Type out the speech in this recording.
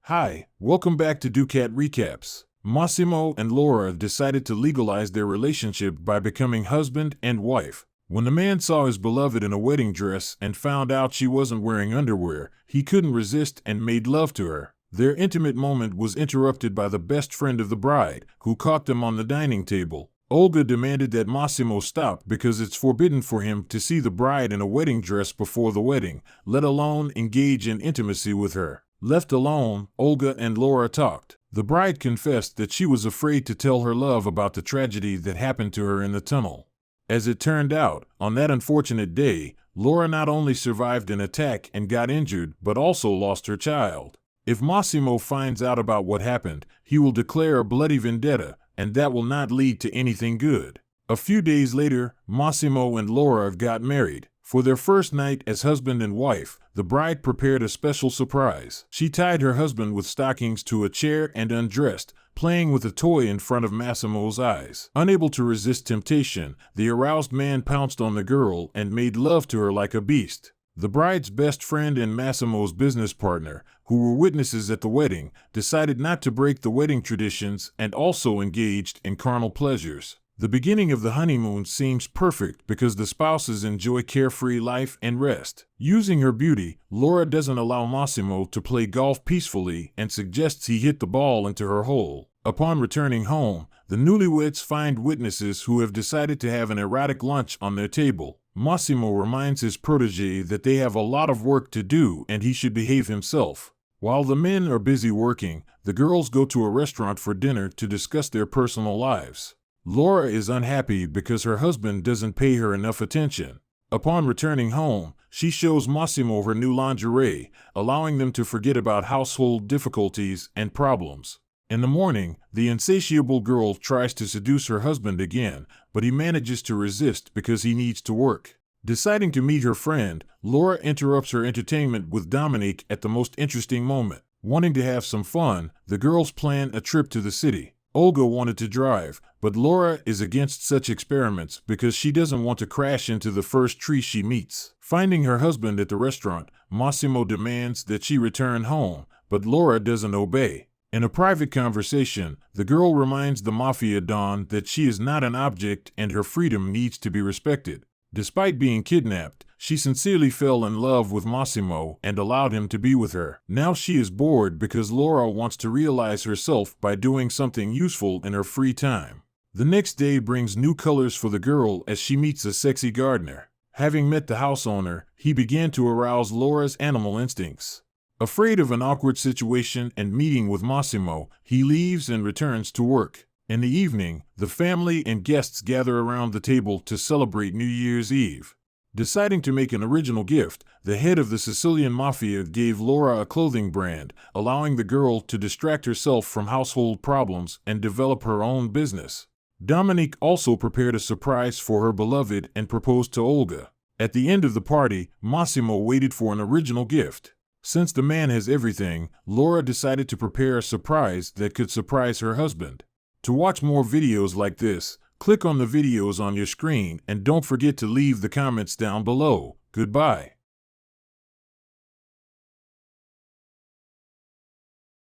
Hi, welcome back to Ducat Recaps. Massimo and Laura decided to legalize their relationship by becoming husband and wife. When the man saw his beloved in a wedding dress and found out she wasn't wearing underwear, he couldn't resist and made love to her. Their intimate moment was interrupted by the best friend of the bride, who caught them on the dining table. Olga demanded that Massimo stop because it's forbidden for him to see the bride in a wedding dress before the wedding, let alone engage in intimacy with her. Left alone, Olga and Laura talked. The bride confessed that she was afraid to tell her love about the tragedy that happened to her in the tunnel. As it turned out, on that unfortunate day, Laura not only survived an attack and got injured, but also lost her child. If Massimo finds out about what happened, he will declare a bloody vendetta, and that will not lead to anything good. A few days later, Massimo and Laura got married. For their first night as husband and wife, the bride prepared a special surprise. She tied her husband with stockings to a chair and undressed, playing with a toy in front of Massimo's eyes. Unable to resist temptation, the aroused man pounced on the girl and made love to her like a beast. The bride's best friend and Massimo's business partner, who were witnesses at the wedding, decided not to break the wedding traditions and also engaged in carnal pleasures. The beginning of the honeymoon seems perfect because the spouses enjoy carefree life and rest. Using her beauty, Laura doesn't allow Massimo to play golf peacefully and suggests he hit the ball into her hole. Upon returning home, the newlyweds find witnesses who have decided to have an erotic lunch on their table. Massimo reminds his protege that they have a lot of work to do and he should behave himself. While the men are busy working, the girls go to a restaurant for dinner to discuss their personal lives. Laura is unhappy because her husband doesn't pay her enough attention. Upon returning home, she shows Massimo her new lingerie, allowing them to forget about household difficulties and problems. In the morning, the insatiable girl tries to seduce her husband again, but he manages to resist because he needs to work. Deciding to meet her friend, Laura interrupts her entertainment with Dominique at the most interesting moment. Wanting to have some fun, the girls plan a trip to the city. Olga wanted to drive, but Laura is against such experiments because she doesn't want to crash into the first tree she meets. Finding her husband at the restaurant, Massimo demands that she return home, but Laura doesn't obey. In a private conversation, the girl reminds the mafia don that she is not an object and her freedom needs to be respected. Despite being kidnapped, she sincerely fell in love with Massimo and allowed him to be with her. Now she is bored because Laura wants to realize herself by doing something useful in her free time. The next day brings new colors for the girl as she meets a sexy gardener. Having met the house owner, he began to arouse Laura's animal instincts. Afraid of an awkward situation and meeting with Massimo, he leaves and returns to work. In the evening, the family and guests gather around the table to celebrate New Year's Eve. Deciding to make an original gift, the head of the Sicilian Mafia gave Laura a clothing brand, allowing the girl to distract herself from household problems and develop her own business. Dominique also prepared a surprise for her beloved and proposed to Olga. At the end of the party, Massimo waited for an original gift. Since the man has everything, Laura decided to prepare a surprise that could surprise her husband. To watch more videos like this, click on the videos on your screen and don't forget to leave the comments down below. Goodbye.